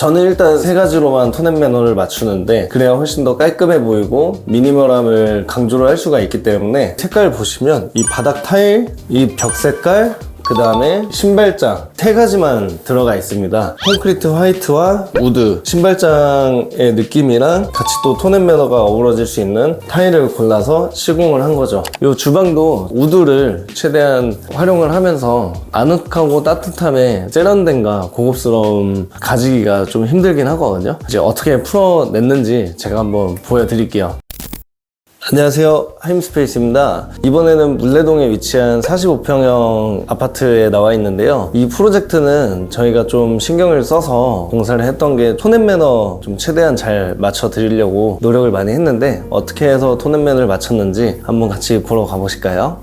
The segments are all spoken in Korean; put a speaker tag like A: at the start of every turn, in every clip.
A: 저는 일단 세 가지로만 톤 앤 매너를 맞추는데 그래야 훨씬 더 깔끔해 보이고 미니멀함을 강조를 할 수가 있기 때문에 색깔 보시면 이 바닥 타일, 이 벽 색깔, 그 다음에 신발장 세 가지만 들어가 있습니다. 콘크리트 화이트와 우드 신발장의 느낌이랑 같이 또 톤 앤 매너가 어우러질 수 있는 타일을 골라서 시공을 한 거죠. 이 주방도 우드를 최대한 활용을 하면서 아늑하고 따뜻함에 세련됨과 고급스러움 가지기가 좀 힘들긴 하거든요. 이제 어떻게 풀어냈는지 제가 한번 보여드릴게요. 안녕하세요, 하임스페이스입니다. 이번에는 물레동에 위치한 45평형 아파트에 나와 있는데요. 이 프로젝트는 저희가 좀 신경을 써서 공사를 했던 게 톤 앤 매너 좀 최대한 잘 맞춰 드리려고 노력을 많이 했는데 어떻게 해서 톤 앤 매너를 맞췄는지 한번 같이 보러 가보실까요?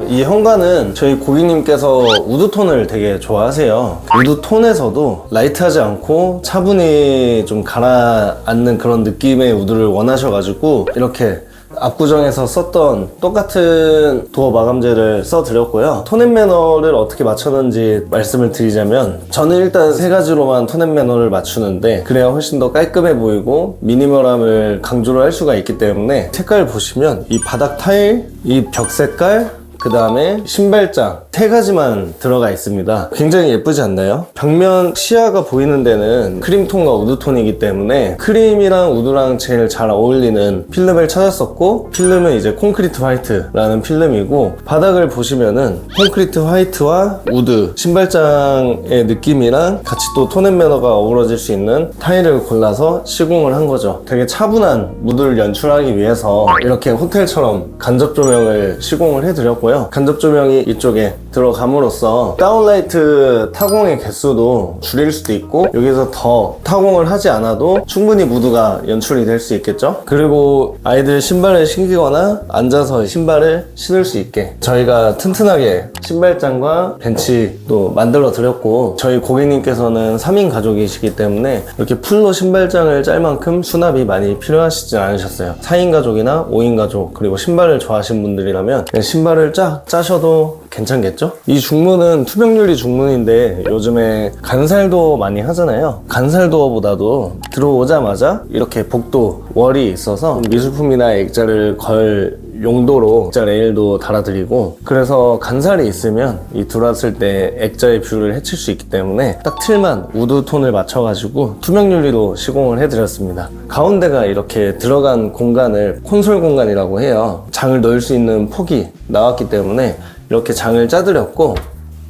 A: 이 현관은 저희 고객님께서 우드톤을 되게 좋아하세요. 우드톤에서도 라이트하지 않고 차분히 좀 가라앉는 그런 느낌의 우드를 원하셔가지고 이렇게 압구정에서 썼던 똑같은 도어 마감재를 써드렸고요. 톤 앤 매너를 어떻게 맞췄는지 말씀을 드리자면 저는 일단 세 가지로만 톤 앤 매너를 맞추는데 그래야 훨씬 더 깔끔해 보이고 미니멀함을 강조를 할 수가 있기 때문에 색깔 보시면 이 바닥 타일, 이 벽 색깔, 그 다음에 신발장 세 가지만 들어가 있습니다. 굉장히 예쁘지 않나요? 벽면 시야가 보이는 데는 크림톤과 우드톤이기 때문에 크림이랑 우드랑 제일 잘 어울리는 필름을 찾았었고 필름은 이제 콘크리트 화이트라는 필름이고 바닥을 보시면은 콘크리트 화이트와 우드 신발장의 느낌이랑 같이 또 톤 앤 매너가 어우러질 수 있는 타일을 골라서 시공을 한 거죠. 되게 차분한 무드를 연출하기 위해서 이렇게 호텔처럼 간접 조명을 시공을 해드렸고요. 간접 조명이 이쪽에 들어감으로써 다운라이트 타공의 개수도 줄일 수도 있고 여기서 더 타공을 하지 않아도 충분히 무드가 연출이 될 수 있겠죠. 그리고 아이들 신발을 신기거나 앉아서 신발을 신을 수 있게 저희가 튼튼하게 신발장과 벤치도 만들어 드렸고 저희 고객님께서는 3인 가족이시기 때문에 이렇게 풀로 신발장을 짤 만큼 수납이 많이 필요하시진 않으셨어요. 4인 가족이나 5인 가족 그리고 신발을 좋아하시는 분들이라면 그냥 신발을 짜셔도 괜찮겠죠? 이 중문은 투명 유리 중문인데 요즘에 간살도어 많이 하잖아요. 간살도어보다도 들어오자마자 이렇게 복도 월이 있어서 미술품이나 액자를 걸 용도로 액자 레일도 달아드리고 그래서 간살이 있으면 이 들어왔을 때 액자의 뷰를 해칠 수 있기 때문에 딱 틀만 우드톤을 맞춰가지고 투명 유리로 시공을 해드렸습니다. 가운데가 이렇게 들어간 공간을 콘솔 공간이라고 해요. 장을 넣을 수 있는 폭이 나왔기 때문에 이렇게 장을 짜드렸고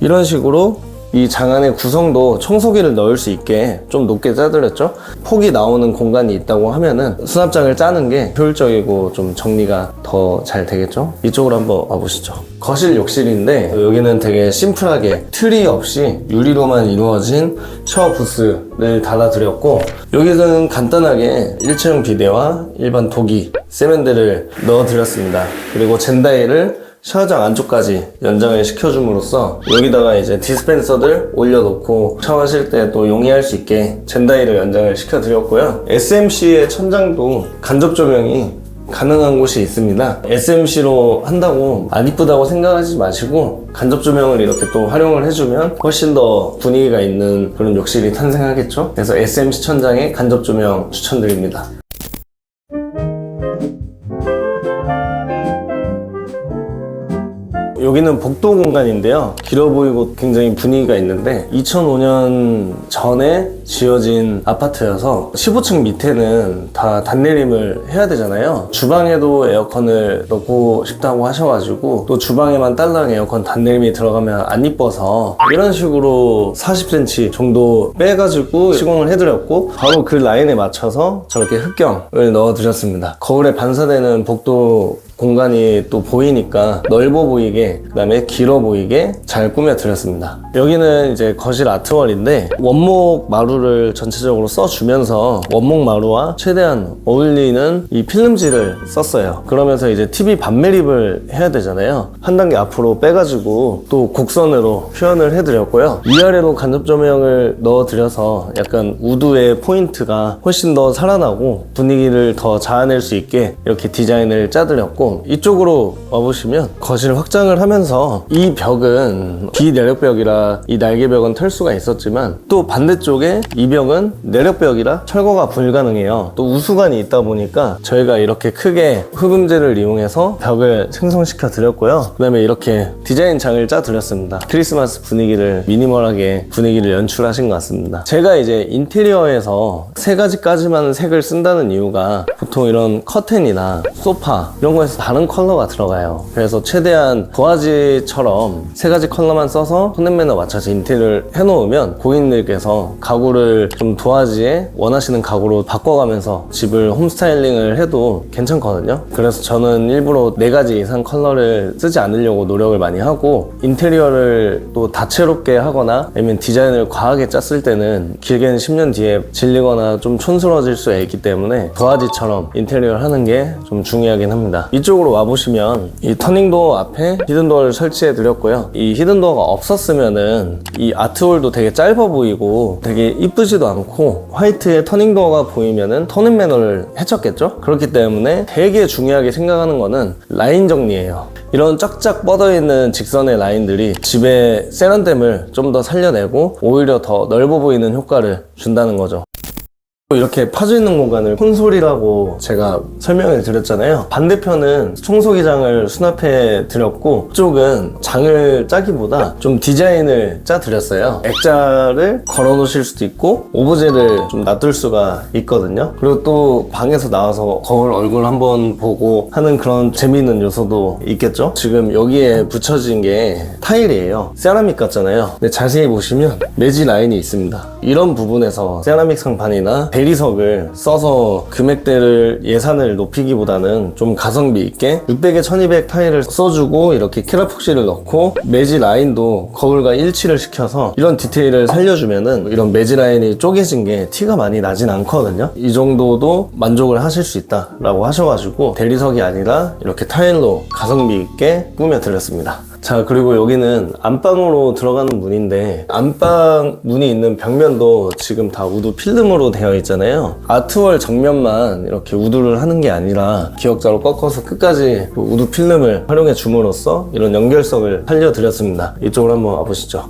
A: 이런 식으로 이 장 안의 구성도 청소기를 넣을 수 있게 좀 높게 짜드렸죠. 폭이 나오는 공간이 있다고 하면은 수납장을 짜는 게 효율적이고 좀 정리가 더 잘 되겠죠. 이쪽으로 한번 와보시죠. 거실 욕실인데 여기는 되게 심플하게 트리 없이 유리로만 이루어진 샤워 부스를 달아드렸고 여기서는 간단하게 일체형 비데와 일반 도기 세면대를 넣어드렸습니다. 그리고 젠다이를 샤워장 안쪽까지 연장을 시켜줌으로써 여기다가 이제 디스펜서들 올려놓고 샤워하실 때 또 용이할 수 있게 젠다이를 연장을 시켜드렸고요. SMC의 천장도 간접 조명이 가능한 곳이 있습니다. SMC로 한다고 안 이쁘다고 생각하지 마시고 간접 조명을 이렇게 또 활용을 해주면 훨씬 더 분위기가 있는 그런 욕실이 탄생하겠죠. 그래서 SMC 천장에 간접 조명 추천드립니다. 여기는 복도 공간인데요. 길어 보이고 굉장히 분위기가 있는데 2005년 전에 지어진 아파트여서 15층 밑에는 다 단내림을 해야 되잖아요. 주방에도 에어컨을 넣고 싶다고 하셔가지고 또 주방에만 딸랑 에어컨 단내림이 들어가면 안 이뻐서 이런 식으로 40cm 정도 빼가지고 시공을 해드렸고 바로 그 라인에 맞춰서 저렇게 흑경을 넣어드렸습니다. 거울에 반사되는 복도 공간이 또 보이니까 넓어 보이게 그 다음에 길어 보이게 잘 꾸며 드렸습니다. 여기는 이제 거실 아트월인데 원목 마루를 전체적으로 써주면서 원목 마루와 최대한 어울리는 이 필름지를 썼어요. 그러면서 이제 TV 반매립을 해야 되잖아요. 한 단계 앞으로 빼가지고 또 곡선으로 표현을 해드렸고요. 위아래로 간접 조명을 넣어드려서 약간 우드의 포인트가 훨씬 더 살아나고 분위기를 더 자아낼 수 있게 이렇게 디자인을 짜드렸고 그리고 이쪽으로 와보시면 거실 확장을 하면서 이 벽은 비내력벽이라 이 날개벽은 털 수가 있었지만 또 반대쪽에 이 벽은 내력벽이라 철거가 불가능해요. 또 우수관이 있다 보니까 저희가 이렇게 크게 흡음재를 이용해서 벽을 생성시켜 드렸고요. 그 다음에 이렇게 디자인 장을 짜 드렸습니다. 크리스마스 분위기를 미니멀하게 분위기를 연출하신 것 같습니다. 제가 이제 인테리어에서 3가지까지만 색을 쓴다는 이유가 보통 이런 커튼이나 소파 이런 거에서 다른 컬러가 들어가요. 그래서 최대한 도화지처럼 3가지 컬러만 써서 톤앤매너 맞춰서 인테리어를 해놓으면 고객님들께서 가구를 좀 도화지에 원하시는 가구로 바꿔가면서 집을 홈스타일링을 해도 괜찮거든요. 그래서 저는 일부러 4가지 이상 컬러를 쓰지 않으려고 노력을 많이 하고, 인테리어를 또 다채롭게 하거나 아니면 디자인을 과하게 짰을 때는 길게는 10년 뒤에 질리거나 좀 촌스러워질 수 있기 때문에 도화지처럼 인테리어를 하는 게 좀 중요하긴 합니다. 이쪽으로 와보시면 이 터닝도어 앞에 히든도어를 설치해 드렸고요. 이 히든도어가 없었으면은 이 아트홀도 되게 짧아 보이고 되게 이쁘지도 않고 화이트에 터닝도어가 보이면은 톤앤매너를 해쳤겠죠? 그렇기 때문에 되게 중요하게 생각하는 거는 라인 정리예요. 이런 쫙쫙 뻗어있는 직선의 라인들이 집의 세련됨을 좀 더 살려내고 오히려 더 넓어 보이는 효과를 준다는 거죠. 이렇게 파져있는 공간을 콘솔이라고 제가 설명을 드렸잖아요. 반대편은 청소기장을 수납해 드렸고, 이쪽은 장을 짜기보다 좀 디자인을 짜 드렸어요. 액자를 걸어 놓으실 수도 있고 오브제를 좀 놔둘 수가 있거든요. 그리고 또 방에서 나와서 거울 얼굴 한번 보고 하는 그런 재미있는 요소도 있겠죠. 지금 여기에 붙여진 게 타일이에요. 세라믹 같잖아요. 근데 자세히 보시면 매지 라인이 있습니다. 이런 부분에서 세라믹 상판이나 대리석을 써서 금액대를 예산을 높이기보다는 좀 가성비 있게 600에 1200 타일을 써주고 이렇게 캐라폭시를 넣고 매지 라인도 거울과 일치를 시켜서 이런 디테일을 살려주면은 이런 매지 라인이 쪼개진 게 티가 많이 나진 않거든요. 이 정도도 만족을 하실 수 있다라고 하셔가지고 대리석이 아니라 이렇게 타일로 가성비 있게 꾸며드렸습니다. 자, 그리고 여기는 안방으로 들어가는 문인데, 안방 문이 있는 벽면도 지금 다 우드 필름으로 되어 있잖아요. 아트월 정면만 이렇게 우드를 하는 게 아니라 기역자로 꺾어서 끝까지 우드 필름을 활용해 줌으로써 이런 연결성을 살려드렸습니다. 이쪽으로 한번 와보시죠.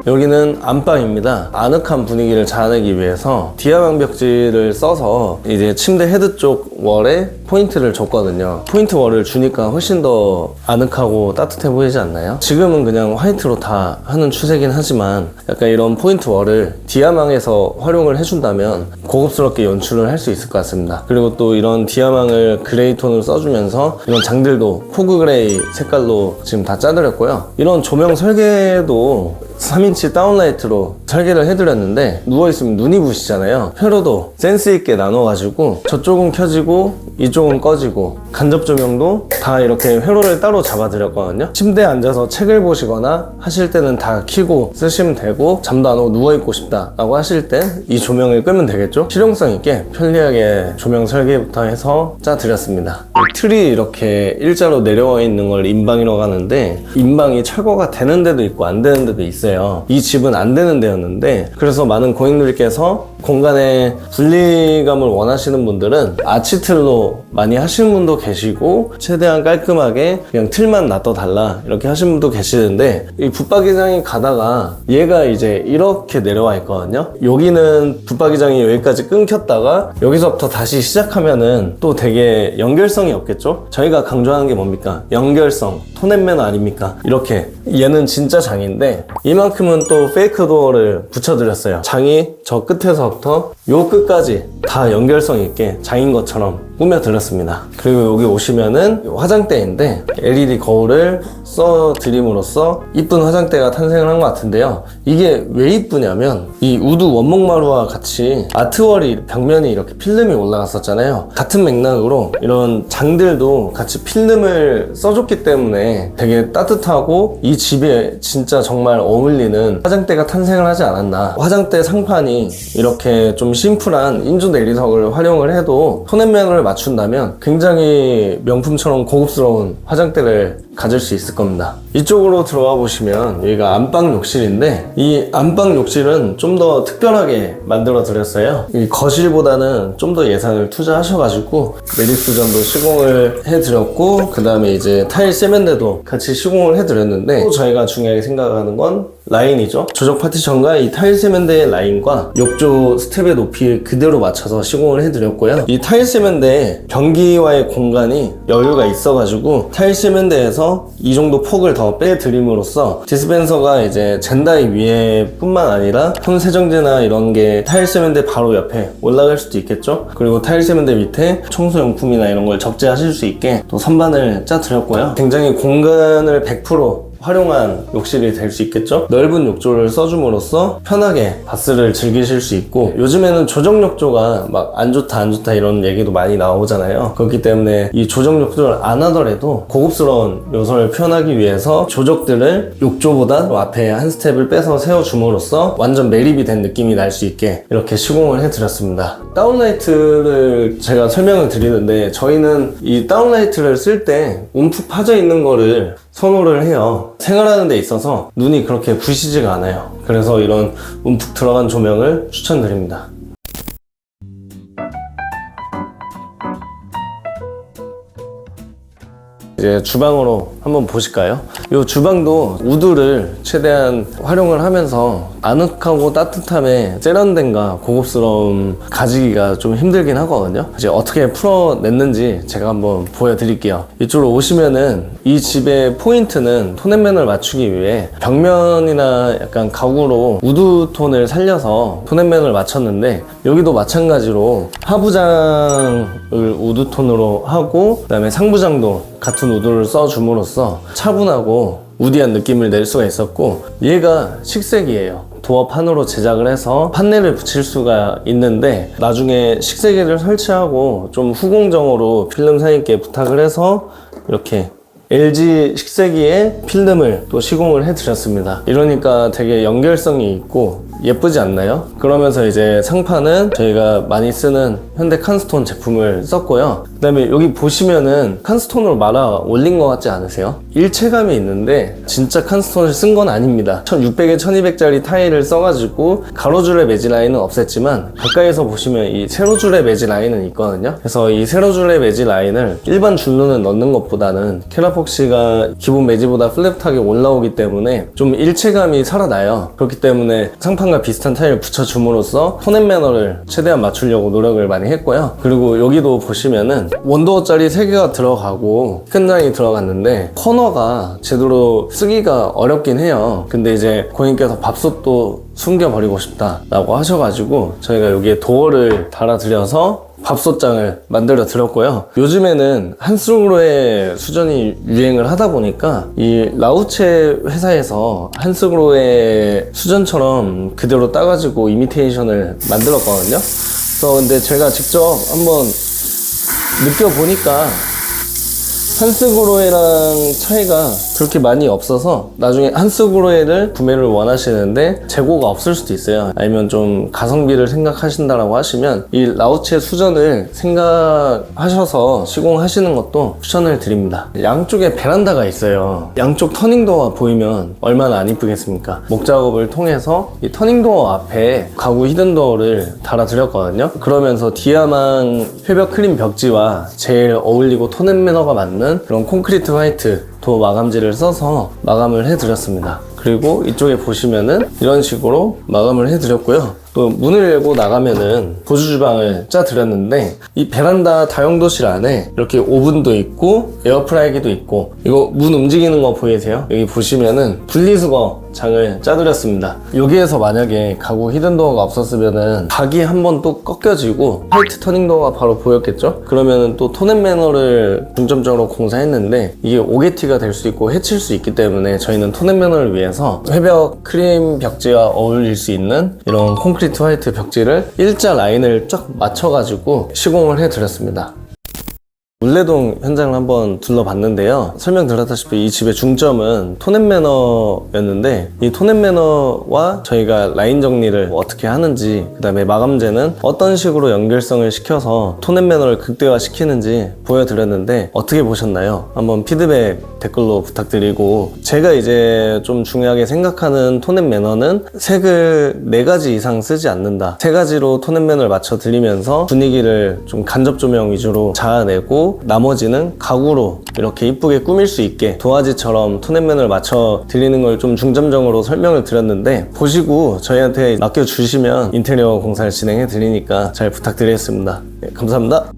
A: 여기는 안방입니다. 아늑한 분위기를 자아내기 위해서 디아망 벽지를 써서 이제 침대 헤드 쪽 월에 포인트를 줬거든요. 포인트 월을 주니까 훨씬 더 아늑하고 따뜻해 보이지 않나요? 지금은 그냥 화이트로 다 하는 추세긴 하지만 약간 이런 포인트 월을 디아망에서 활용을 해준다면 고급스럽게 연출을 할 수 있을 것 같습니다. 그리고 또 이런 디아망을 그레이 톤을 써주면서 이런 장들도 포그 그레이 색깔로 지금 다 짜드렸고요. 이런 조명 설계도 3인치 다운라이트로 설계를 해드렸는데, 누워있으면 눈이 부시잖아요. 회로도 센스있게 나눠가지고 저쪽은 켜지고 이쪽은 꺼지고, 간접 조명도 다 이렇게 회로를 따로 잡아드렸거든요. 침대에 앉아서 책을 보시거나 하실 때는 다 켜고 쓰시면 되고, 잠도 안 오고 누워있고 싶다 라고 하실 때 이 조명을 끄면 되겠죠. 실용성 있게 편리하게 조명 설계부터 해서 짜드렸습니다. 틀이 이렇게 일자로 내려와 있는 걸 인방이라고 하는데, 인방이 철거가 되는 데도 있고 안 되는 데도 있어요. 이 집은 안 되는 데였는데, 그래서 많은 고객님들께서 공간의 분리감을 원하시는 분들은 아치틀로 많이 하시는 분도 계시고, 최대한 깔끔하게 그냥 틀만 놔둬달라 이렇게 하시는 분도 계시는데, 이 붙박이장이 가다가 얘가 이제 이렇게 내려와 있거든요. 여기는 붙박이장이 여기까지 끊겼다가 여기서부터 다시 시작하면은 또 되게 연결성이 없겠죠. 저희가 강조하는 게 뭡니까? 연결성, 톤앤매너 아닙니까? 이렇게 얘는 진짜 장인데 이만큼은 또 페이크 도어를 붙여드렸어요. 장이 저 끝에서부터 요 끝까지 다 연결성 있게 장인 것처럼 꾸며드렸습니다. 그리고 여기 오시면은 화장대인데 LED 거울을 써드림으로써 이쁜 화장대가 탄생을 한 것 같은데요. 이게 왜 이쁘냐면 이 우드 원목마루와 같이 아트월이 벽면이 이렇게 필름이 올라갔었잖아요. 같은 맥락으로 이런 장들도 같이 필름을 써줬기 때문에 되게 따뜻하고 이 집에 진짜 정말 어울리는 화장대가 탄생을 하지 않았나. 화장대 상판이 이렇게 좀 심플한 인조 내리석을 활용을 해도 톤앤매너를 맞춘다면 굉장히 명품처럼 고급스러운 화장대를 가질 수 있을 겁니다. 이쪽으로 들어와 보시면 여기가 안방 욕실인데, 이 안방 욕실은 좀 더 특별하게 만들어 드렸어요. 이 거실보다는 좀 더 예산을 투자하셔가지고 메리수전도 시공을 해드렸고, 그 다음에 이제 타일 세면대도 같이 시공을 해드렸는데, 또 저희가 중요하게 생각하는 건 라인이죠. 조적 파티션과 이 타일 세면대의 라인과 욕조 스텝의 높이를 그대로 맞춰서 시공을 해드렸고요. 이 타일 세면대에 변기와의 공간이 여유가 있어가지고 타일 세면대에서 이 정도 폭을 더 빼드림으로써 디스펜서가 이제 젠다이 위에 뿐만 아니라 손 세정제나 이런 게 타일 세면대 바로 옆에 올라갈 수도 있겠죠. 그리고 타일 세면대 밑에 청소용품이나 이런 걸 적재하실 수 있게 또 선반을 짜드렸고요. 굉장히 공간을 100% 활용한 욕실이 될 수 있겠죠. 넓은 욕조를 써줌으로써 편하게 바스를 즐기실 수 있고, 요즘에는 조정 욕조가 막 안 좋다 이런 얘기도 많이 나오잖아요. 그렇기 때문에 이 조정 욕조를 안 하더라도 고급스러운 요소를 표현하기 위해서 조적들을 욕조보다 앞에 한 스텝을 빼서 세워줌으로써 완전 매립이 된 느낌이 날 수 있게 이렇게 시공을 해드렸습니다. 다운라이트를 제가 설명을 드리는데, 저희는 이 다운라이트를 쓸 때 움푹 파져 있는 거를 선호를 해요. 생활하는 데 있어서 눈이 그렇게 부시지가 않아요. 그래서 이런 움푹 들어간 조명을 추천드립니다. 이제 주방으로 한번 보실까요? 이 주방도 우드를 최대한 활용을 하면서 아늑하고 따뜻함에 세련됨과 고급스러움 가지기가 좀 힘들긴 하거든요. 이제 어떻게 풀어냈는지 제가 한번 보여드릴게요. 이쪽으로 오시면은 이 집의 포인트는 톤앤맨을 맞추기 위해 벽면이나 약간 가구로 우드톤을 살려서 톤앤맨을 맞췄는데, 여기도 마찬가지로 하부장을 우드톤으로 하고, 그 다음에 상부장도 같은 우드를 써줌으로써 차분하고 우디한 느낌을 낼 수가 있었고, 얘가 식색이에요. 도어 판으로 제작을 해서 판넬을 붙일 수가 있는데, 나중에 식세기를 설치하고 좀 후공정으로 필름 사님께 부탁을 해서 이렇게 LG 식세기에 필름을 또 시공을 해드렸습니다. 이러니까 되게 연결성이 있고 예쁘지 않나요? 그러면서 이제 상판은 저희가 많이 쓰는 현대 칸스톤 제품을 썼고요. 그 다음에 여기 보시면은 칸스톤으로 말아 올린 것 같지 않으세요? 일체감이 있는데 진짜 칸스톤을 쓴 건 아닙니다. 1600에 1200짜리 타일을 써가지고 가로줄의 매지 라인은 없앴지만, 가까이서 보시면 이 세로줄의 매지 라인은 있거든요. 그래서 이 세로줄의 매지 라인을 일반 줄로는 넣는 것보다는 캐라폭시가 기본 매지보다 플랫하게 올라오기 때문에 좀 일체감이 살아나요. 그렇기 때문에 상판과 비슷한 타일을 붙여줌으로써 톤앤매너를 최대한 맞추려고 노력을 많이 했고요. 그리고 여기도 보시면은 원도어짜리 3개가 들어가고 큰 장이 들어갔는데 커너가 제대로 쓰기가 어렵긴 해요. 근데 이제 고객님께서 밥솥도 숨겨버리고 싶다 라고 하셔가지고 저희가 여기에 도어를 달아드려서 밥솥장을 만들어 드렸고요. 요즘에는 한스그로의 수전이 유행을 하다 보니까 이 라우체 회사에서 한스그로의 수전처럼 그대로 따가지고 이미테이션을 만들었거든요. 그래서 근데 제가 직접 한번 느껴보니까 한스그로에랑 차이가 그렇게 많이 없어서 나중에 한스그로에를 구매를 원하시는데 재고가 없을 수도 있어요. 아니면 좀 가성비를 생각하신다라고 하시면 이 라우체 수전을 생각하셔서 시공하시는 것도 추천을 드립니다. 양쪽에 베란다가 있어요. 양쪽 터닝도어가 보이면 얼마나 안 이쁘겠습니까? 목작업을 통해서 이 터닝도어 앞에 가구 히든도어를 달아드렸거든요. 그러면서 디아망 회벽 크림 벽지와 제일 어울리고 톤앤매너가 맞는 그런 콘크리트 화이트 도어 마감지를 써서 마감을 해드렸습니다. 그리고 이쪽에 보시면은 이런 식으로 마감을 해드렸고요. 또 문을 열고 나가면은 보조주방을 짜드렸는데, 이 베란다 다용도실 안에 이렇게 오븐도 있고 에어프라이기도 있고, 이거 문 움직이는 거 보이세요? 여기 보시면은 분리수거 장을 짜드렸습니다. 여기에서 만약에 가구 히든도어가 없었으면은 각이 한번 또 꺾여지고 화이트 터닝도어가 바로 보였겠죠? 그러면은 또 톤앤매너를 중점적으로 공사했는데 이게 오게티가 될 수 있고 해칠 수 있기 때문에 저희는 톤앤매너를 위해서 회벽 크림 벽지와 어울릴 수 있는 이런 콘크리트 화이트 벽지를 일자 라인을 쫙 맞춰가지고 시공을 해드렸습니다. 물레동 현장을 한번 둘러봤는데요. 설명드렸다시피 이 집의 중점은 톤앤매너였는데 이 톤앤매너와 저희가 라인 정리를 어떻게 하는지, 그 다음에 마감재는 어떤 식으로 연결성을 시켜서 톤앤매너를 극대화시키는지 보여드렸는데 어떻게 보셨나요? 한번 피드백 댓글로 부탁드리고, 제가 이제 좀 중요하게 생각하는 톤앤매너는 색을 4가지 이상 쓰지 않는다. 3가지로 톤앤매너를 맞춰 드리면서 분위기를 좀 간접 조명 위주로 자아내고 나머지는 가구로 이렇게 이쁘게 꾸밀 수 있게 도화지처럼 톤앤매너를 맞춰 드리는 걸 좀 중점적으로 설명을 드렸는데, 보시고 저희한테 맡겨주시면 인테리어 공사를 진행해 드리니까 잘 부탁드리겠습니다. 네, 감사합니다.